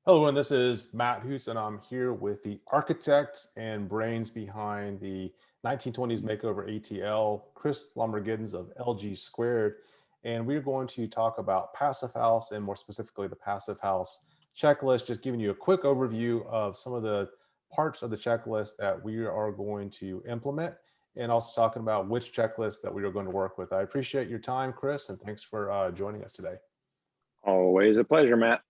Hello, everyone. This is Matt Hoots, and I'm here with the architect and brains behind the 1920s makeover ATL, Chris Laumer-Giddens of LG Squared. And we're going to talk about Passive House and more specifically the Passive House checklist, just giving you a quick overview of some of the parts of the checklist that we are going to implement, and also talking about which checklist that we are going to work with. I appreciate your time, Chris, and thanks for joining us today. Always a pleasure, Matt.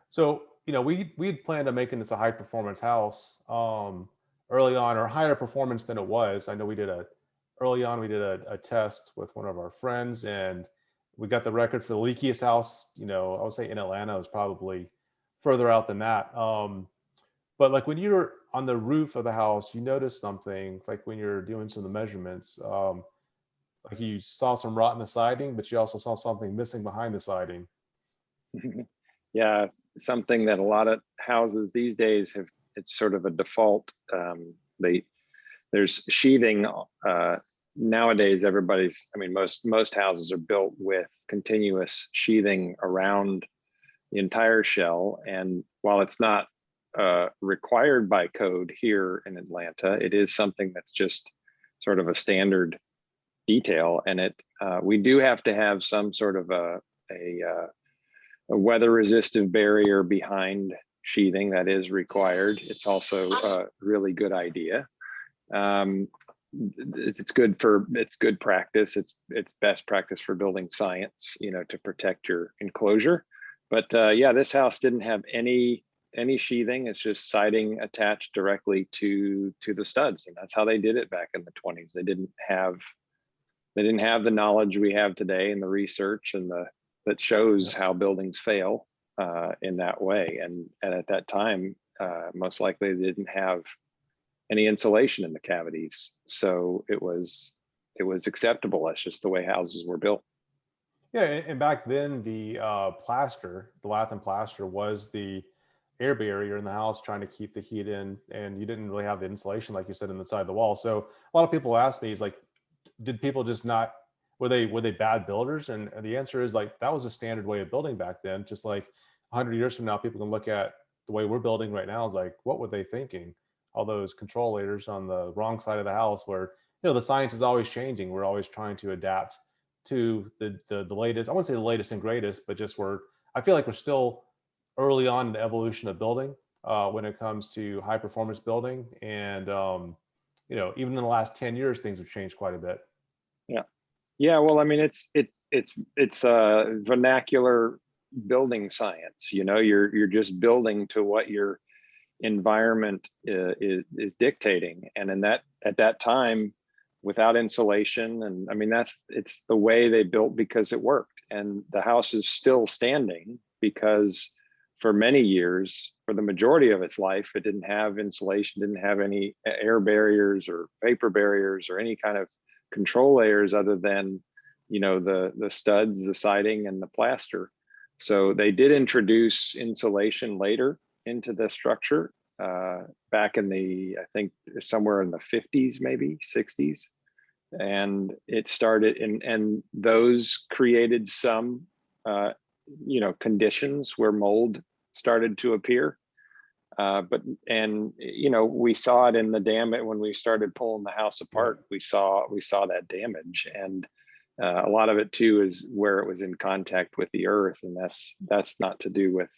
So, we had planned on making this a high performance house early on, or higher performance than it was. I know early on, we did a test with one of our friends, and we got the record for the leakiest house, I would say in Atlanta. It was probably further out than that. But like when you're on the roof of the house, you notice something like when you're doing some of the measurements, like you saw some rot in the siding, but you also saw something missing behind the siding. Yeah, something that a lot of houses these days have, it's sort of a default. There's sheathing nowadays. Most houses are built with continuous sheathing around the entire shell. And while it's not required by code here in Atlanta, it is something that's just sort of a standard detail. And we do have to have some sort of a weather resistive barrier behind sheathing that is required. It's also a really good idea. It's good practice. It's best practice for building science, to protect your enclosure. But yeah, this house didn't have any sheathing. It's just siding attached directly to the studs, and that's how they did it back in the 20s. They didn't have the knowledge we have today and the research that shows how buildings fail in that way. And at that time, most likely they didn't have any insulation in the cavities. So it was acceptable. That's just the way houses were built. Yeah, and back then the lath and plaster was the air barrier in the house, trying to keep the heat in, and you didn't really have the insulation, like you said, in the side of the wall. So a lot of people ask me, is like, did people just not, were they bad builders? And the answer is like, that was a standard way of building back then. Just like 100 years from now, people can look at the way we're building right now, is like, what were they thinking? All those control layers on the wrong side of the house, where the science is always changing. We're always trying to adapt to the latest. I wouldn't say the latest and greatest, but just I feel like we're still early on in the evolution of building when it comes to high performance building. And even in the last 10 years, things have changed quite a bit. Yeah. Well, I mean, it's vernacular building science. You're just building to what your environment is dictating. And at that time, without insulation, and I mean, it's the way they built because it worked. And the house is still standing because for many years, for the majority of its life, it didn't have insulation, didn't have any air barriers or vapor barriers or any kind of control layers other than the studs, the siding, and the plaster. So they did introduce insulation later into the structure back in I think somewhere in the 50s, maybe 60s. And it started and those created some conditions where mold started to appear. We saw it in the damage when we started pulling the house apart. We saw that damage, and a lot of it too is where it was in contact with the earth, and that's not to do with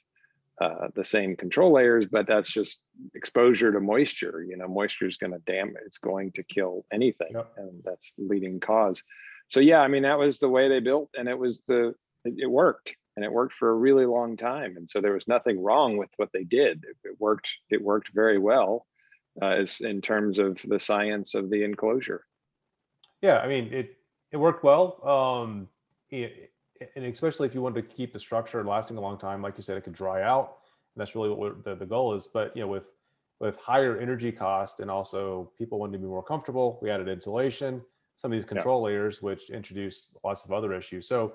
the same control layers, but that's just exposure to moisture. Moisture is going to damage. It's going to kill anything, and that's the leading cause. So yeah, I mean, that was the way they built, and it worked. And it worked for a really long time. And so there was nothing wrong with what they did. It worked very well as in terms of the science of the enclosure. Yeah, I mean, it worked well. And especially if you wanted to keep the structure lasting a long time, like you said, it could dry out. And that's really what the goal is. But with higher energy cost, and also people wanting to be more comfortable, we added insulation, some of these control layers, which introduced lots of other issues. So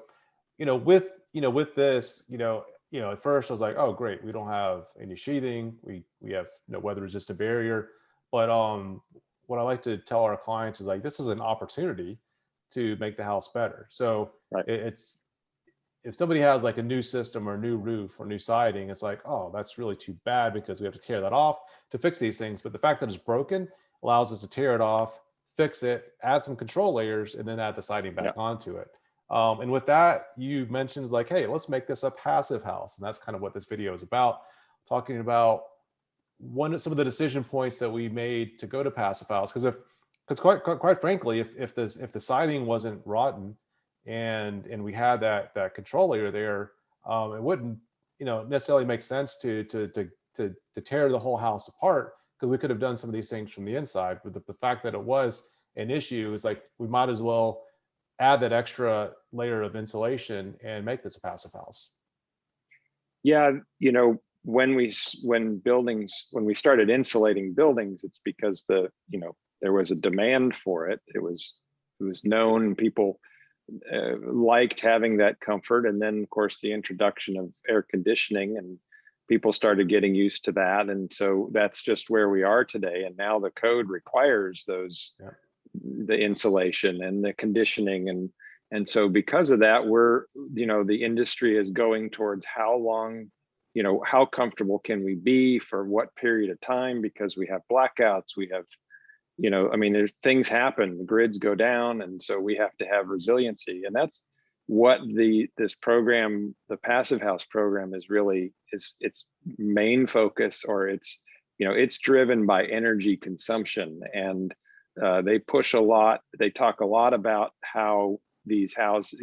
with this, at first I was like, oh, great, we don't have any sheathing. We have no weather resistant barrier. But what I like to tell our clients is like, this is an opportunity to make the house better. So if somebody has like a new system or a new roof or new siding, it's like, oh, that's really too bad because we have to tear that off to fix these things. But the fact that it's broken allows us to tear it off, fix it, add some control layers, and then add the siding back Yeah. onto it. And with that, you mentioned like, hey, let's make this a passive house. And that's kind of what this video is about, talking about some of the decision points that we made to go to passive house. Because quite frankly, if the siding wasn't rotten and we had that control layer there, it wouldn't necessarily make sense to tear the whole house apart, because we could have done some of these things from the inside. But the fact that it was an issue is like, we might as well add that extra layer of insulation and make this a passive house. Yeah, when we started insulating buildings, it's because there was a demand for it. It was known, people liked having that comfort. And then of course the introduction of air conditioning, and people started getting used to that. And so that's just where we are today. And now the code requires those, the insulation and the conditioning. And so because of that, the industry is going towards how long, how comfortable can we be for what period of time, because we have blackouts, we have, there's things happen, the grids go down. And so we have to have resiliency. And that's what this program, the Passive House program, is really its main focus, or it's driven by energy consumption. And they talk a lot about how these houses,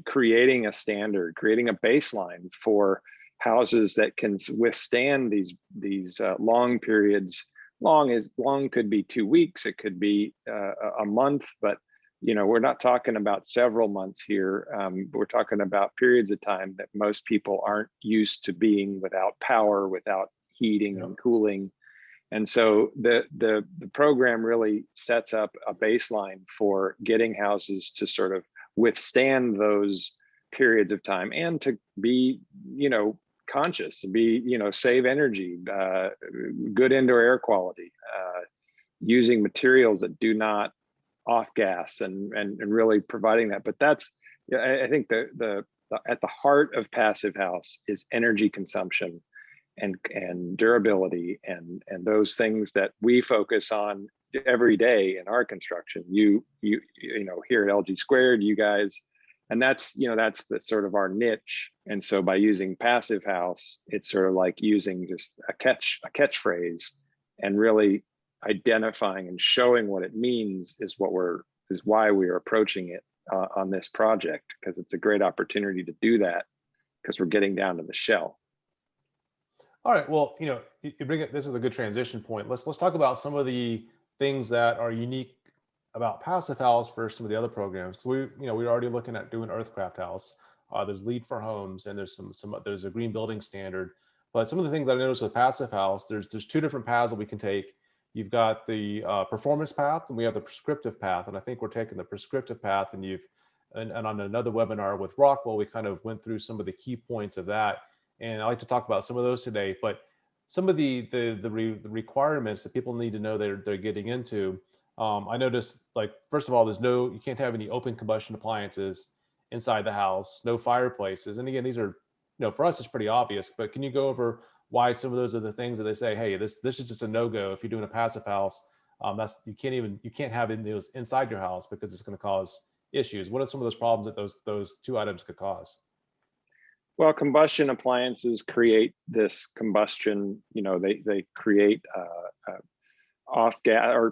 creating a standard, creating a baseline for houses that can withstand these long periods. Long could be 2 weeks, it could be a month, but we're not talking about several months here. We're talking about periods of time that most people aren't used to being without power, without heating and cooling. And so the program really sets up a baseline for getting houses to sort of withstand those periods of time, and to be, conscious, to be, save energy, good indoor air quality, using materials that do not off gas, and really providing that. But that's, I think the at the heart of Passive House is energy consumption and durability, and those things that we focus on every day in our construction. You here at LG Squared, you guys, and that's the sort of our niche. And so by using Passive House, it's sort of like using just a catchphrase, and really identifying and showing what it means is why we are approaching it on this project, because it's a great opportunity to do that, because we're getting down to the shell. All right. Well, you bring it. This is a good transition point. Let's talk about some of the things that are unique about Passive House versus some of the other programs. So we're already looking at doing Earthcraft House. There's LEED for homes, and there's there's a green building standard. But some of the things I noticed with Passive House, there's two different paths that we can take. You've got the performance path, and we have the prescriptive path. And I think we're taking the prescriptive path. And and on another webinar with Rockwell, we kind of went through some of the key points of that. And I like to talk about some of those today. But some of the requirements that people need to know they're getting into. I noticed, like, first of all, you can't have any open combustion appliances inside the house, no fireplaces. And again, these are, for us, it's pretty obvious, but can you go over why some of those are the things that they say, hey, this is just a no-go if you're doing a Passive House? You can't have those inside your house because it's going to cause issues. What are some of those problems that those two items could cause? Well, combustion appliances create this combustion. They create off gas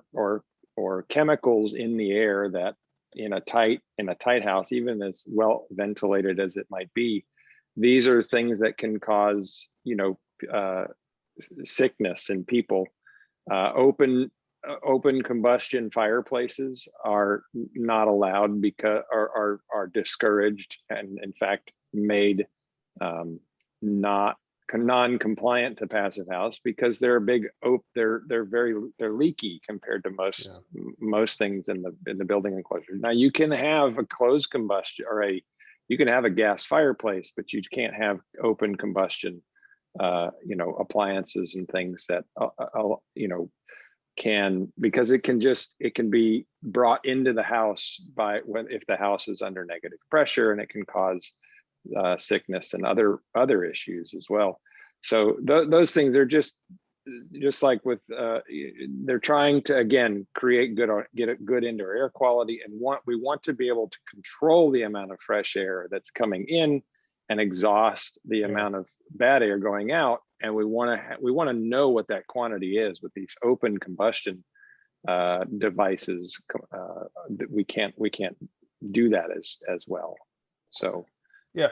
or chemicals in the air that in a tight house, even as well ventilated as it might be, these are things that can cause sickness in people. Open combustion fireplaces are not allowed, because are discouraged, and in fact made not non-compliant to Passive House, because they're they're leaky compared to most things in the building enclosure. Now you can have a closed combustion, or you can have a gas fireplace, but you can't have open combustion appliances and things that because it can be brought into the house if the house is under negative pressure, and it can cause sickness and other issues as well. So those things are just like with they're trying to, again, get a good indoor air quality, and we want to be able to control the amount of fresh air that's coming in and exhaust the amount of bad air going out. And we want to know what that quantity is with these open combustion devices. That we can't do that as well. So yeah.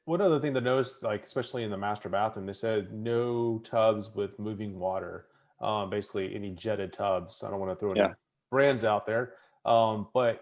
One other thing to notice, like especially in the master bathroom, they said no tubs with moving water. Basically, any jetted tubs. I don't want to throw any brands out there, but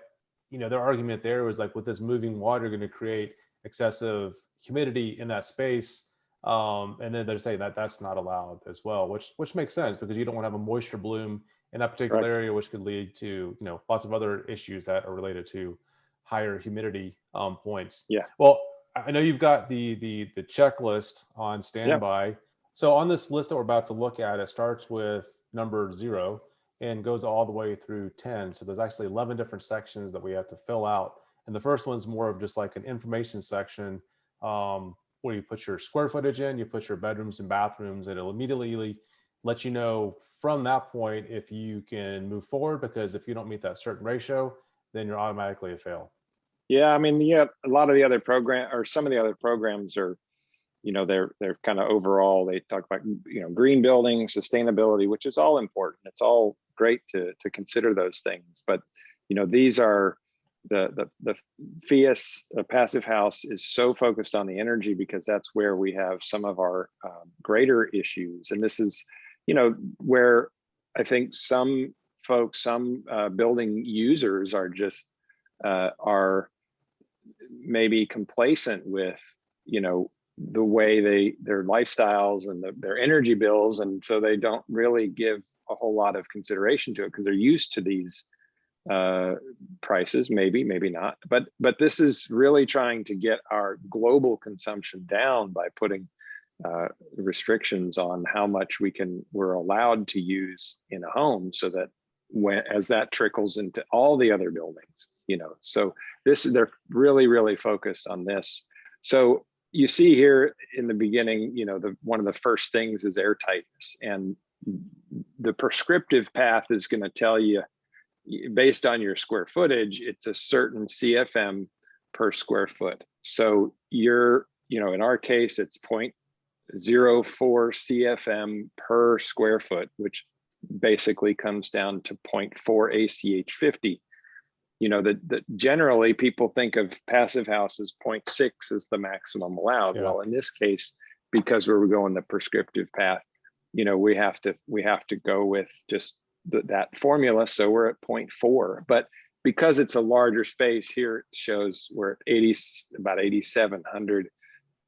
their argument there was like, with this moving water, going to create excessive humidity in that space, and then they're saying that that's not allowed as well, which makes sense, because you don't want to have a moisture bloom in that particular area, which could lead to lots of other issues that are related to higher humidity points. Yeah. Well, I know you've got the checklist on standby. So on this list that we're about to look at, it starts with number 0 and goes all the way through 10. So there's actually 11 different sections that we have to fill out. And the first one's more of just like an information section, where you put your square footage in, you put your bedrooms and bathrooms, and it'll immediately let you know from that point if you can move forward, because if you don't meet that certain ratio, then you're automatically a fail. Yeah, I mean, a lot of the other some of the other programs are, they're kind of overall, they talk about, green building, sustainability, which is all important. It's all great to consider those things. But, these are the FIAS, Passive House, is so focused on the energy because that's where we have some of our greater issues. And this is, where I think some folks, some building users are just, are maybe complacent with the way their lifestyles and their energy bills, and so they don't really give a whole lot of consideration to it because they're used to these prices. Maybe not, but this is really trying to get our global consumption down by putting restrictions on how much we're allowed to use in a home, so that as that trickles into all the other buildings, so they're really focused on this. So you see here in the beginning, one of the first things is air tightness, and the prescriptive path is going to tell you, based on your square footage, it's a certain CFM per square foot. So in our case, it's 0.04 CFM per square foot, which basically comes down to 0.4 ACH 50. That generally people think of Passive House as 0.6 as the maximum allowed. Yeah. Well, in this case, because we're going the prescriptive path, we have to go with just that formula. So we're at 0.4, but because it's a larger space here, it shows we're at about 8,700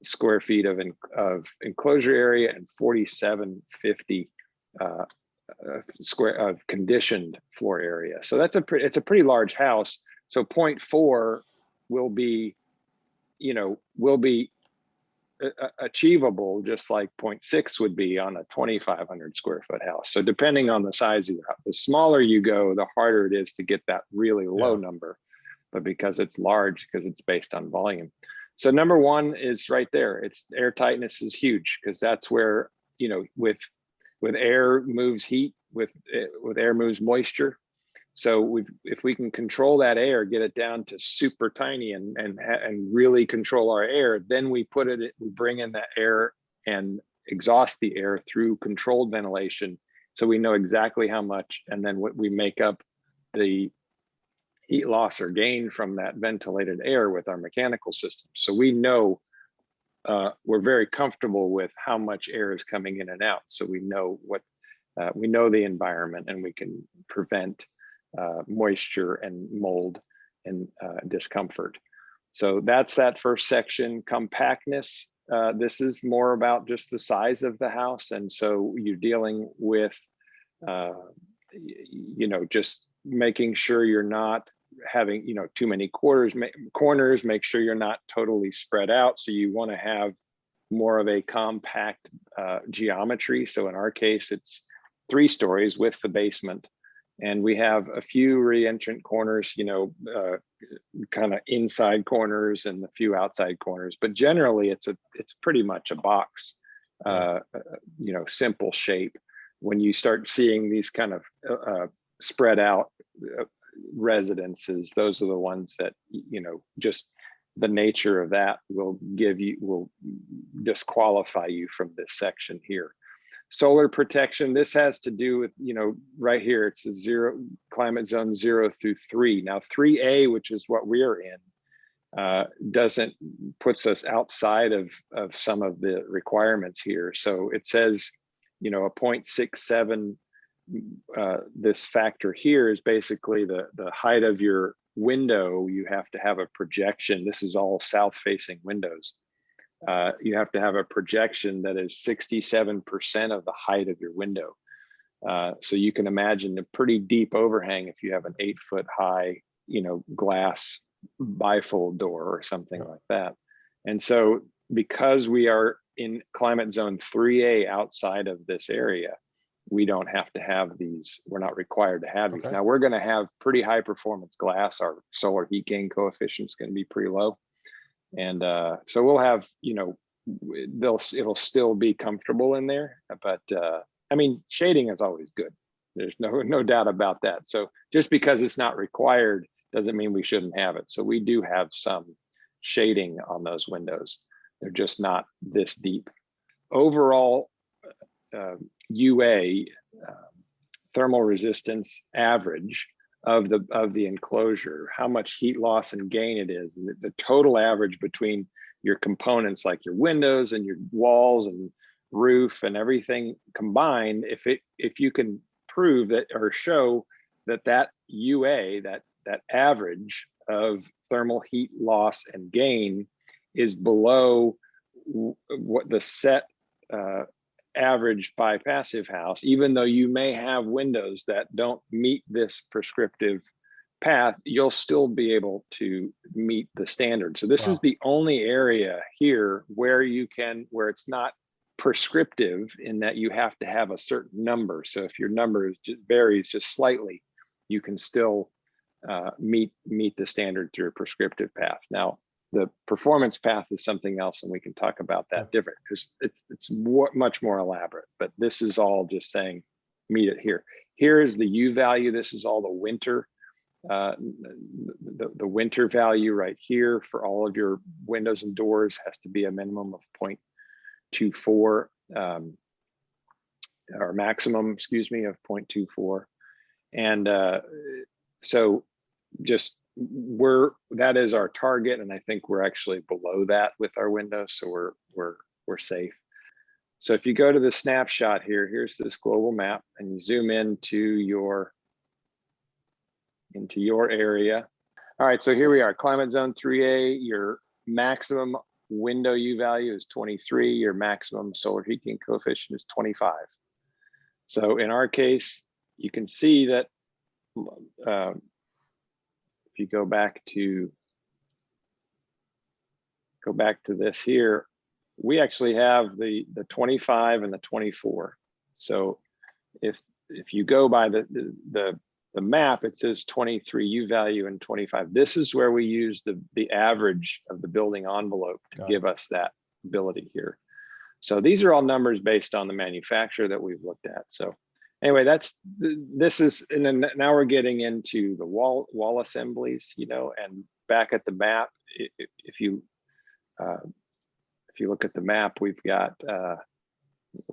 square feet of enclosure area and 4,750 square of conditioned floor area. So it's a pretty large house. So 0.4 will be achievable, just like 0.6 would be on a 2,500 square foot house. So depending on the size of your house, the smaller you go, the harder it is to get that really low number. But because it's large, because it's based on volume. So number 1 is right there. It's air tightness is huge, because that's where, with air moves heat, with air moves moisture. So if we can control that air, get it down to super tiny and really control our air, then we bring in that air and exhaust the air through controlled ventilation. So we know exactly how much, and then we make up the heat loss or gain from that ventilated air with our mechanical system. So we know we're very comfortable with how much air is coming in and out. So we know we know the environment, and we can prevent moisture and mold and discomfort. So that's that first section. Compactness. This is more about just the size of the house. And so you're dealing with, just making sure you're not having, too many corners, make sure you're not totally spread out. So you want to have more of a compact geometry. So in our case, it's 3 stories with the basement. And we have a few reentrant corners, kind of inside corners and a few outside corners, but generally it's pretty much a box, simple shape. When you start seeing these kind of spread out residences, those are the ones that, just the nature of that will disqualify you from this section here. Solar protection, this has to do with, right here, it's a climate zone 0 through 3. Now 3A, which is what we're in, puts us outside of some of the requirements here. So it says, a 0.67, this factor here is basically the height of your window. You have to have a projection. This is all south facing windows. You have to have a projection that is 67% of the height of your window. So you can imagine a pretty deep overhang if you have an 8-foot high, glass bifold door or something like that. And so because we are in climate zone 3A outside of this area, we don't have to have these. We're not required to have these. Now we're going to have pretty high performance glass. Our solar heat gain coefficient is going to be pretty low. And so we'll have, it'll still be comfortable in there, but I mean, shading is always good. There's no doubt about that. So just because it's not required doesn't mean we shouldn't have it. So we do have some shading on those windows. They're just not this deep. Overall, UA, thermal resistance average of the enclosure, how much heat loss and gain it is, and the total average between your components like your windows and your walls and roof and everything combined, if you can prove that or show that UA, that average of thermal heat loss and gain is below what the set average by Passive House, even though you may have windows that don't meet this prescriptive path, you'll still be able to meet the standard. So this is the only area here where it's not prescriptive in that you have to have a certain number. So if your number varies just slightly, you can still meet the standard through a prescriptive path. Now, the performance path is something else, and we can talk about that different because it's much more elaborate. But this is all just saying meet it here. Here is the U value. This is all the winter, the winter value right here for all of your windows and doors has to be a minimum of 0.24, or maximum, excuse me, of 0.24. And so just that is our target, and I think we're actually below that with our windows, so we're safe. So if you go to the snapshot here, here's this global map, and you zoom into your area. All right, so here we are, climate zone 3A. Your maximum window U value is 23. Your maximum solar heat gain coefficient is 25. So in our case, you can see that if you go back to this here, we actually have the 25 and the 24. So if you go by the map, it says 23 U value and 25. This is where we use the average of the building envelope to give us that ability here. So these are all numbers based on the manufacturer that we've looked at. So anyway, and then now we're getting into the wall assemblies, and back at the map, if you look at the map, we've got, go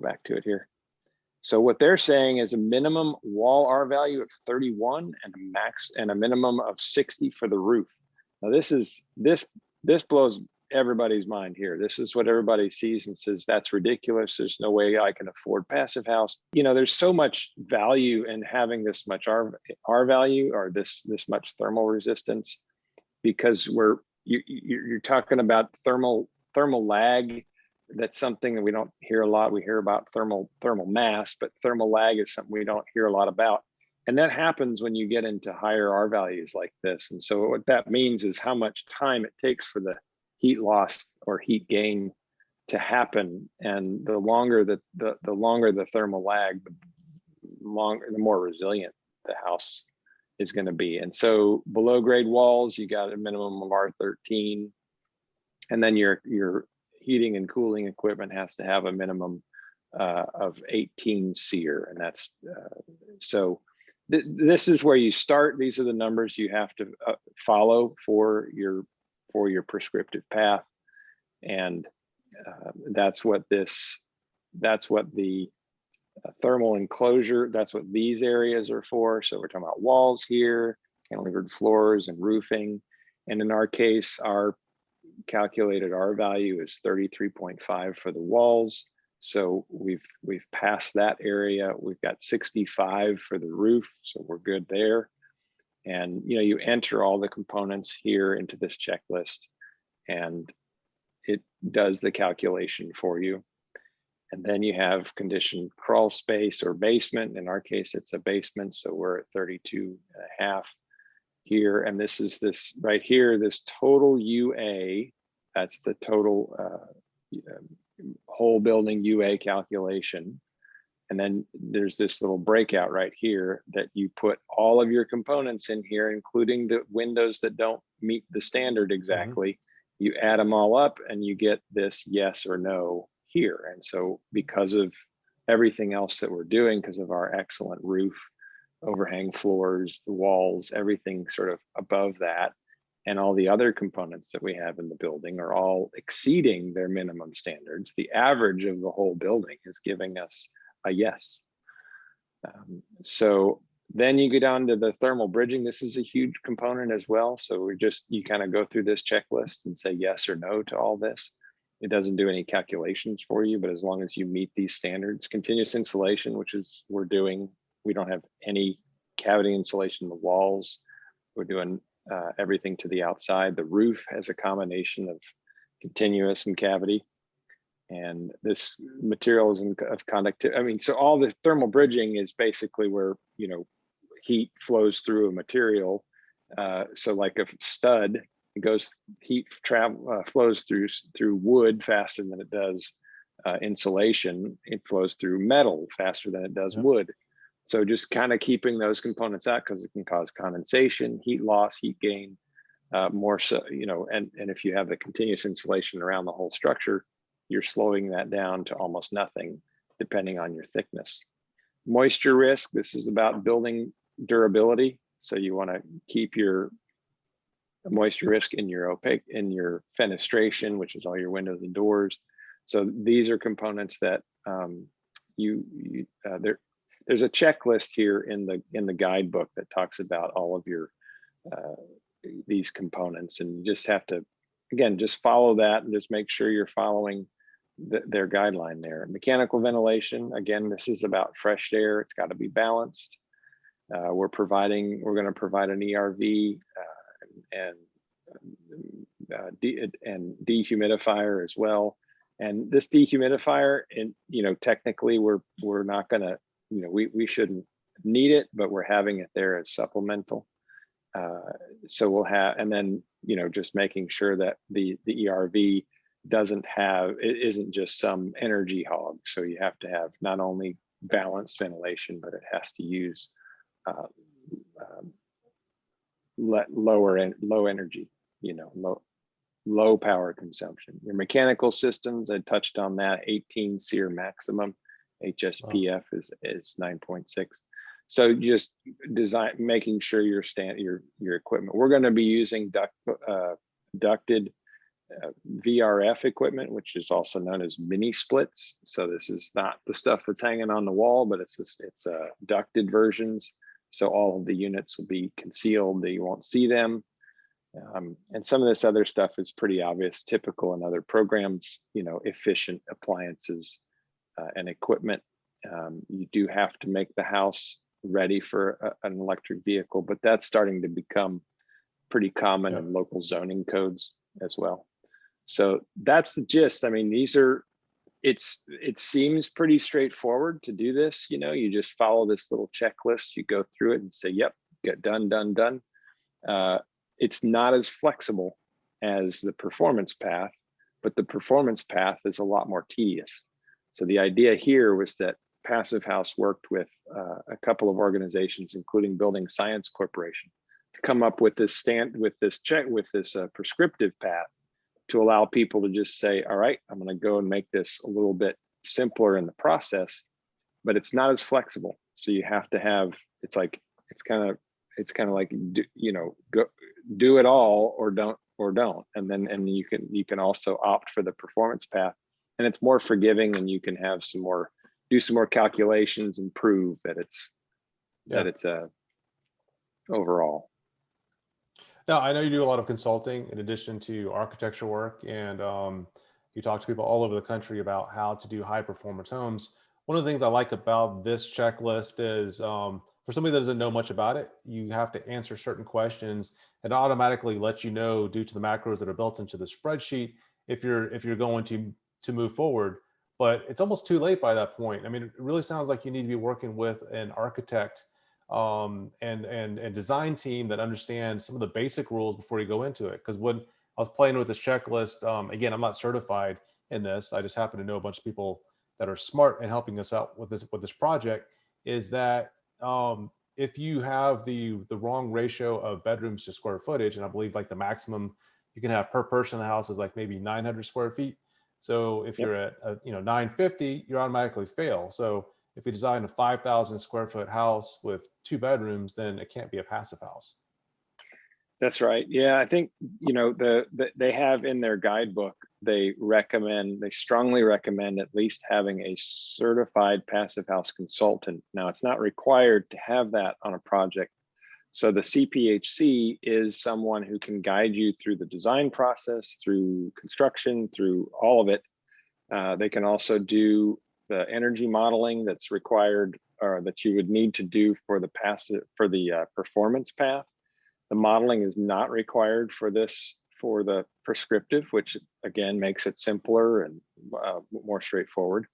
back to it here. So what they're saying is a minimum wall R value of 31 and a minimum of 60 for the roof. Now this blows everybody's mind here. This is what everybody sees and says, that's ridiculous. There's no way I can afford Passive House. There's so much value in having this much R value or this much thermal resistance, because you're talking about thermal lag. That's something that we don't hear a lot. We hear about thermal mass, but thermal lag is something we don't hear a lot about. And that happens when you get into higher R values like this. And so what that means is how much time it takes for the heat loss or heat gain to happen. And the longer the thermal lag, the more resilient the house is going to be. And so below grade walls, you got a minimum of R13, and then your heating and cooling equipment has to have a minimum of 18 SEER, and that's so. This is where you start. These are the numbers you have to follow for your prescriptive path, and that's what the thermal enclosure, that's what these areas are for. So we're talking about walls here, cantilevered floors and roofing. And in our case, our calculated R value is 33.5 for the walls. So we've passed that area. We've got 65 for the roof, so we're good there. And you enter all the components here into this checklist, and it does the calculation for you. And then you have conditioned crawl space or basement. In our case, it's a basement, so we're at 32.5 here. And this is this right here, this total UA. That's the total whole building UA calculation. And then there's this little breakout right here that you put all of your components in here, including the windows that don't meet the standard exactly. Mm-hmm. You add them all up and you get this yes or no here. And so because of everything else that we're doing, because of our excellent roof, overhang floors, the walls, everything sort of above that, and all the other components that we have in the building are all exceeding their minimum standards, the average of the whole building is giving us a yes. So then you go down to the thermal bridging. This is a huge component as well. So you kind of go through this checklist and say yes or no to all this. It doesn't do any calculations for you, but as long as you meet these standards, continuous insulation, which is we're doing, we don't have any cavity insulation in the walls. We're doing everything to the outside. The roof has a combination of continuous and cavity. And this material is of conductivity. I mean, so all the thermal bridging is basically where, heat flows through a material. So like a stud, it goes, heat flows through wood faster than it does insulation. It flows through metal faster than it does wood. So just kind of keeping those components out, because it can cause condensation, heat loss, heat gain, more so, and if you have the continuous insulation around the whole structure, you're slowing that down to almost nothing, depending on your thickness. Moisture risk, this is about building durability. So you want to keep your moisture risk in your fenestration, which is all your windows and doors. So these are components that there's a checklist here in the guidebook that talks about all of your these components, and you just have to, again, just follow that and just make sure you're following their guideline there. Mechanical ventilation, again, this is about fresh air. It's got to be balanced. We're going to provide an ERV and dehumidifier as well. And this dehumidifier, technically we're not going to, we shouldn't need it, but we're having it there as supplemental. So we'll have, and then, just making sure that the ERV it isn't just some energy hog. So you have to have not only balanced ventilation, but it has to use low energy, low power consumption. Your mechanical systems, I touched on that, 18 SEER maximum. HSPF is 9.6. So just making sure your equipment. We're going to be using ducted VRF equipment, which is also known as mini splits. So this is not the stuff that's hanging on the wall, but it's ducted versions. So all of the units will be concealed, that you won't see them. And some of this other stuff is pretty obvious, typical in other programs, efficient appliances and equipment. You do have to make the house ready for an electric vehicle, but that's starting to become pretty common in local zoning codes as well. So that's the gist. I mean, it seems pretty straightforward to do this. You just follow this little checklist, you go through it and say, yep, get done. It's not as flexible as the performance path, but the performance path is a lot more tedious. So the idea here was that Passive House worked with a couple of organizations, including Building Science Corporation, to come up with this prescriptive path to allow people to just say, all right, I'm going to go and make this a little bit simpler in the process, but it's not as flexible. So you have to have, it's kind of like, do it all or don't. And you can also opt for the performance path, and it's more forgiving, and you can have do some more calculations and prove that it's overall. Now, I know you do a lot of consulting in addition to architecture work, and you talk to people all over the country about how to do high performance homes. One of the things I like about this checklist is for somebody that doesn't know much about it, you have to answer certain questions and automatically let you know, due to the macros that are built into the spreadsheet, if you're going to move forward. But it's almost too late by that point. I mean, it really sounds like you need to be working with an architect and design team that understands some of the basic rules before you go into it. Because when I was playing with this checklist, again, I'm not certified in this. I just happen to know a bunch of people that are smart and helping us out with this project. Is that if you have the wrong ratio of bedrooms to square footage, and I believe like the maximum you can have per person in the house is like maybe 900 square feet. So if you're at 950, you automatically fail. So if you design a 5,000 square foot house with 2 bedrooms, then it can't be a passive house. That's right. Yeah, I think, they have in their guidebook, they strongly recommend at least having a certified passive house consultant. Now, it's not required to have that on a project. So the CPHC is someone who can guide you through the design process, through construction, through all of it. They can also do the energy modeling that's required, or that you would need to do for the performance path. The modeling is not required for the prescriptive, which again makes it simpler and more straightforward.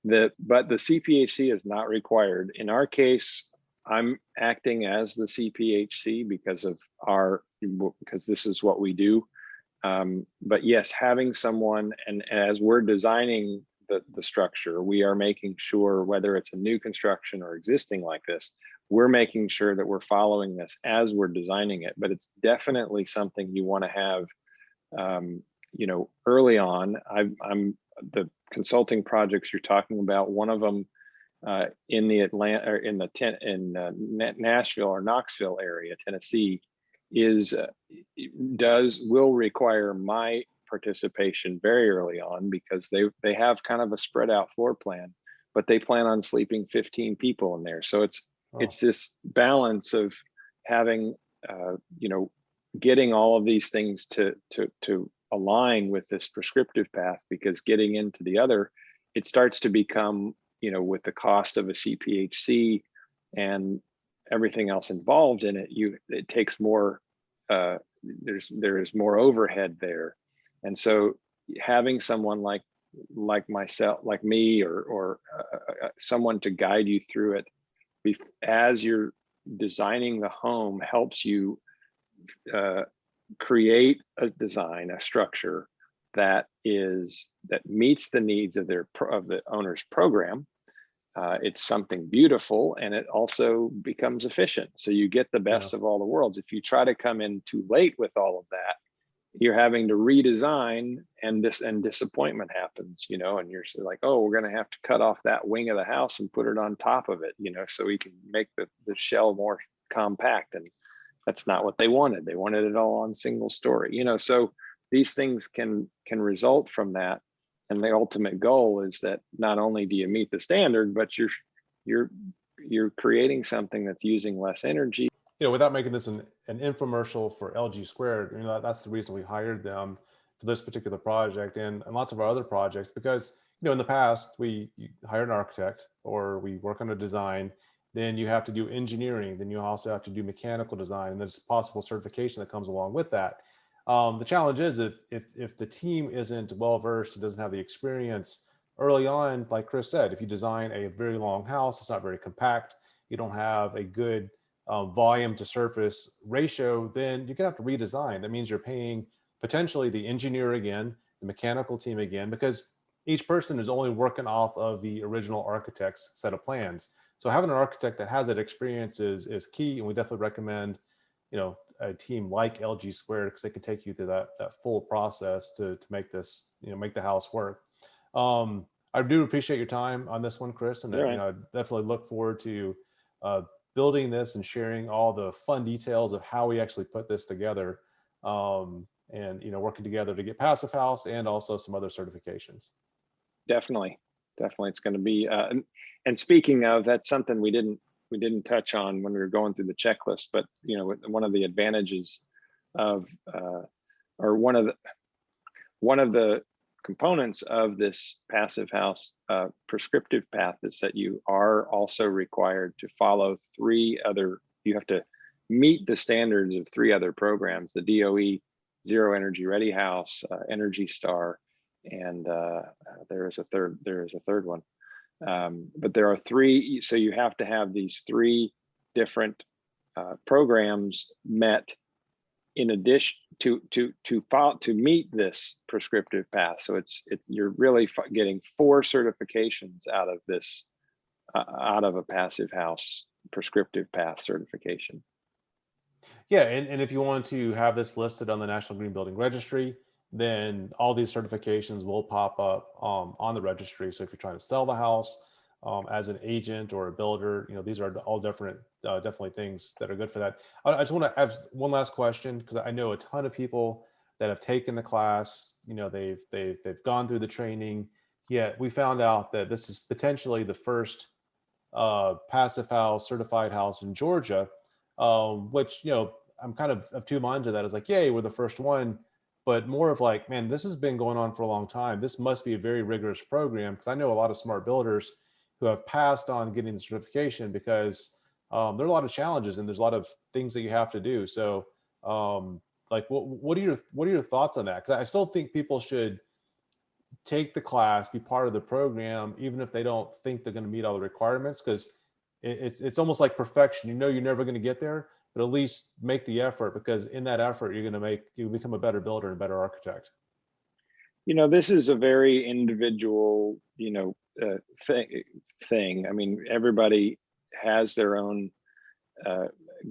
But the CPHC is not required. In our case, I'm acting as the CPHC because this is what we do. But yes, having someone, and as we're designing the structure, we are making sure, whether it's a new construction or existing like this, we're making sure that we're following this as we're designing it. But it's definitely something you want to have, early on. I'm the consulting projects you're talking about. One of them in the Atlanta, or in the Nashville or Knoxville area, Tennessee, will require my participation very early on, because they have kind of a spread out floor plan, but they plan on sleeping 15 people in there. So it's this balance of having, getting all of these things to align with this prescriptive path, because getting into the other, it starts to become, with the cost of a CPHC and everything else involved in it, it takes more, there's more overhead there. And so having someone like myself, like me, or someone to guide you through it as you're designing the home helps you create a structure that meets the needs of the owner's program. It's something beautiful, and it also becomes efficient. So you get the best of all the worlds. If you try to come in too late with all of that, you're having to redesign, and disappointment happens, and you're like, oh, we're going to have to cut off that wing of the house and put it on top of it, so we can make the shell more compact. And that's not what they wanted. They wanted it all on single story, so these things can result from that. And the ultimate goal is that not only do you meet the standard, but you're creating something that's using less energy. Without making this an infomercial for LG Squared, that's the reason we hired them for this particular project and lots of our other projects, because, in the past, you hire an architect or we work on a design, then you have to do engineering, then you also have to do mechanical design, and there's possible certification that comes along with that. The challenge is if the team isn't well-versed, it doesn't have the experience early on, like Chris said, if you design a very long house, it's not very compact, you don't have a good volume to surface ratio, then you're gonna have to redesign. That means you're paying potentially the engineer again, the mechanical team again, because each person is only working off of the original architect's set of plans. So having an architect that has that experience is key, and we definitely recommend, a team like LG Squared, because they can take you through that full process to make this, make the house work. I do appreciate your time on this one, Chris, and All right. I definitely look forward to building this and sharing all the fun details of how we actually put this together, and working together to get Passive House and also some other certifications. Definitely, it's going to be. And speaking of, that's something we didn't touch on when we were going through the checklist. But one of the advantages of, or one of the components of this Passive House prescriptive path is that you are also required to follow 3 other. You have to meet the standards of 3 other programs: the DOE Zero Energy Ready House, Energy Star, and there is a third one. But there are 3, so you have to have these 3 different programs met in addition to meet this prescriptive path. So it's you're really getting 4 certifications out of this, out of a Passive House prescriptive path certification. Yeah, and if you want to have this listed on the National Green Building Registry, then all these certifications will pop up on the registry. So if you're trying to sell the house as an agent or a builder, these are all different, definitely things that are good for that. I just want to have one last question, because I know a ton of people that have taken the class. They've gone through the training. Yet we found out that this is potentially the first Passive House certified house in Georgia, which I'm kind of 2 minds of that. It's like, yay, we're the first one. But more of like, man, this has been going on for a long time. This must be a very rigorous program, because I know a lot of smart builders who have passed on getting the certification, because there are a lot of challenges and there's a lot of things that you have to do. So like, what are your thoughts on that? Because I still think people should take the class, be part of the program, even if they don't think they're going to meet all the requirements, because it's almost like perfection. You're never going to get there, but at least make the effort, because in that effort, you become a better builder and a better architect. This is a very individual, thing. I mean, everybody has their own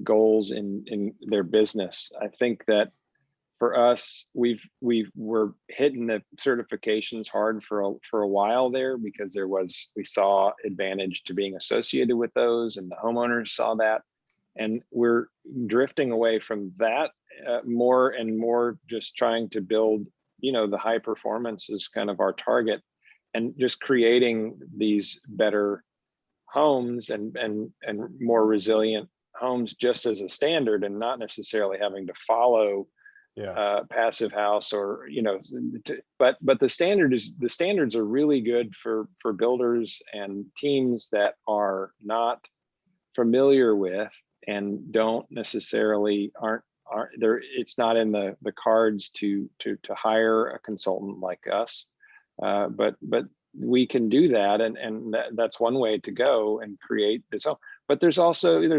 goals in their business. I think that for us, we're hitting the certifications hard for a while there, because we saw advantage to being associated with those, and the homeowners saw that. And we're drifting away from that more and more, just trying to build, the high performance is kind of our target, and just creating these better homes and more resilient homes just as a standard, and not necessarily having to follow Passive House, or but the standards are really good for builders and teams that are not familiar with, and don't necessarily aren't there. It's not in the cards to hire a consultant like us, but we can do that, and that's one way to go and create this. But there's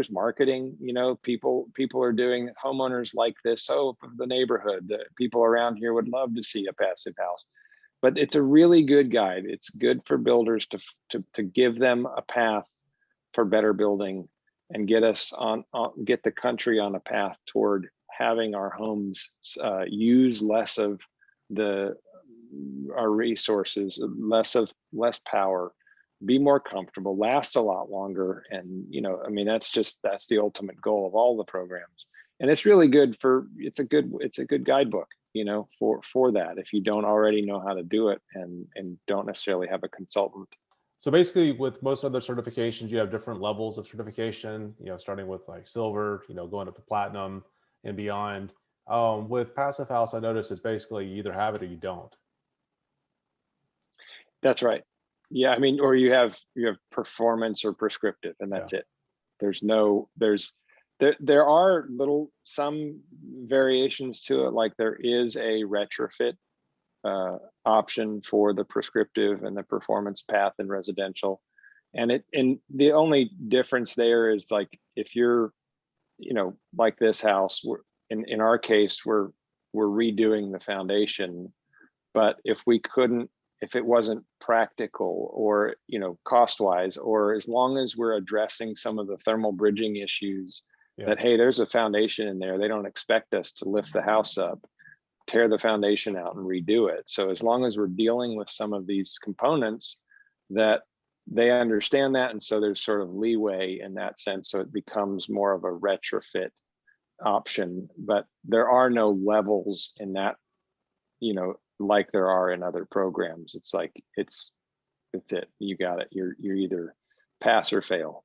marketing. People are doing, homeowners like this. Oh, the neighborhood, the people around here would love to see a Passive House. But it's a really good guide. It's good for builders to give them a path for better building, and get us get the country on a path toward having our homes use less of our resources, less power, be more comfortable, last a lot longer. And I mean, that's the ultimate goal of all the programs. And it's really good it's a good guidebook, for that, if you don't already know how to do it, and don't necessarily have a consultant. So basically, with most other certifications, you have different levels of certification, starting with like silver, going up to platinum and beyond. With Passive House, I noticed it's basically you either have it or you don't. That's right. Yeah, I mean, or you have performance or prescriptive, and that's it. There are some variations to it, like there is a retrofit option for the prescriptive and the performance path in residential. And the only difference there is, like, if you're, like this house, in our case, we're redoing the foundation. But if we couldn't, if it wasn't practical or, you know, cost wise, or as long as we're addressing some of the thermal bridging issues that, hey, there's a foundation in there. They don't expect us to lift the house up, tear the foundation out and redo it. So as long as we're dealing with some of these components, that they understand that. And so there's sort of leeway in that sense. So it becomes more of a retrofit option, but there are no levels in that, you know, like there are in other programs. It's like, it's it. You got it. You're either pass or fail.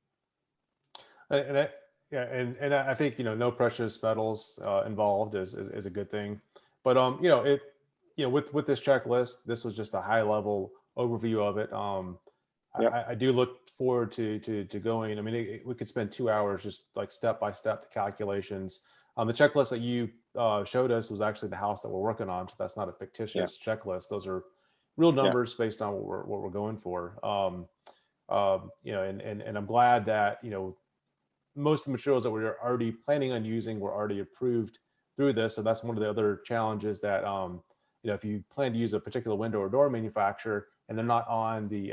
And I think, you know, no precious metals involved is a good thing. But you know, with this checklist, this was just a high level overview of it. I do look forward to going. I mean, we could spend 2 hours just like step by step the calculations. The checklist that you showed us was actually the house that we're working on, so that's not a fictitious checklist. Those are real numbers based on what we're going for. You know, and I'm glad that, you know, most of the materials that we're already planning on using were already approved through this. So that's one of the other challenges that, you know, if you plan to use a particular window or door manufacturer and they're not on the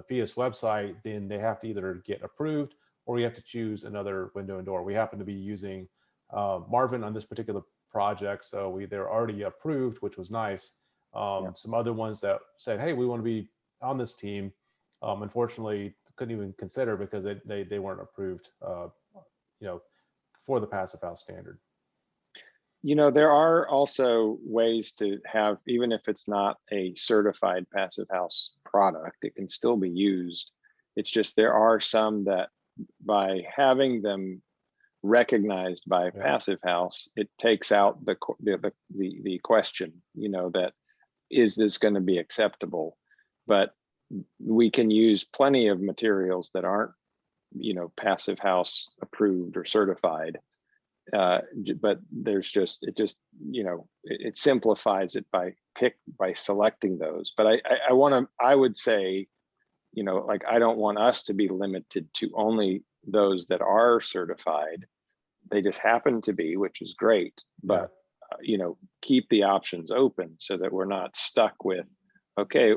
FIAS website, then they have to either get approved or you have to choose another window and door. We happen to be using Marvin on this particular project, so they're already approved, which was nice. Some other ones that said, hey, we want to be on this team, unfortunately couldn't even consider because they weren't approved, you know, for the Passive House standard. You know, there are also ways to have, even if it's not a certified Passive House product, it can still be used. It's just there are some that by having them recognized by Passive House, it takes out the question, you know, that is this going to be acceptable? But we can use plenty of materials that aren't, you know, Passive House approved or certified. But there's just, you know, it simplifies it by selecting those. But I would say, you know, like, I don't want us to be limited to only those that are certified. They just happen to be, which is great, but you know, keep the options open so that we're not stuck with, okay,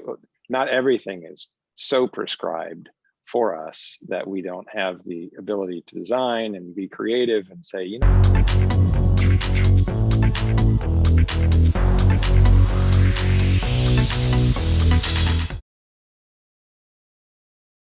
not everything is so prescribed for us that we don't have the ability to design and be creative and say, you know.